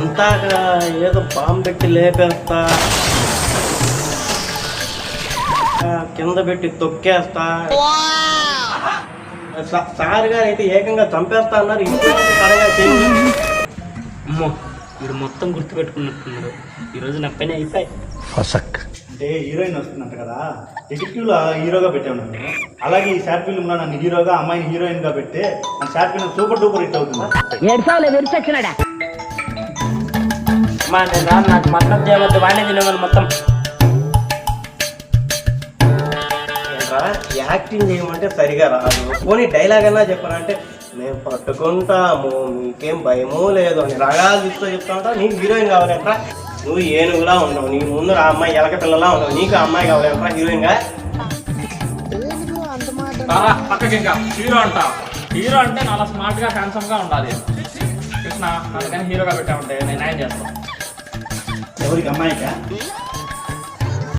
ఇంతాక ఏదో బాంబు పెట్టి లేపేస్తా, కింద పెట్టి తొక్కేస్తా, సార్ గారు అయితే ఏకంగా చంపేస్తా అన్నారు. ఇంట్లో సడగా చేయండి. అమ్మో వీడు మొత్తం గుర్తు పెట్టుకున్నట్టున్నాడు. ఈరోజు నా పని అయిపోయి. అంటే హీరోయిన్ వస్తుందంట కదా, డిటెక్టివ్లో హీరోగా పెట్టాను. అలాగే ఈ షార్ట్ ఫిల్మ్లో నన్ను హీరోగా, అమ్మాయిని హీరోయిన్గా పెడితే మన short film super duper hit అవుతుంది. మా నేను రాను, నాకు మటన్ చేయవద్దు, వాడే తినేవాళ్ళు మొత్తం. ఏంట్రా యాక్టింగ్ చేయమంటే సరిగా రాదు, పోనీ డైలాగ్ అన్నా చెప్పారంటే మేము పట్టుకుంటాము, మీకేం భయమూ లేదు అని రగాలు చెప్తా ఉంటావు. నీకు హీరోయిన్ కావాలంటరా, నువ్వు ఏనుగులా ఉండవు, నీ ముందు ఆ అమ్మాయి ఎలక పిల్లలా ఉండవు, నీకు అమ్మాయి కావాలంటరా హీరోయిన్గా. పక్కకి ఇంకా హీరో అంటా, హీరో అంటే చాలా స్మార్ట్ గా హ్యాండ్సమ్ గా ఉండాలి. కృష్ణ అందుకని హీరోగా పెట్టామంటే నేను న్యాయం చేస్తాను. ఎవరికి అమ్మాయికా?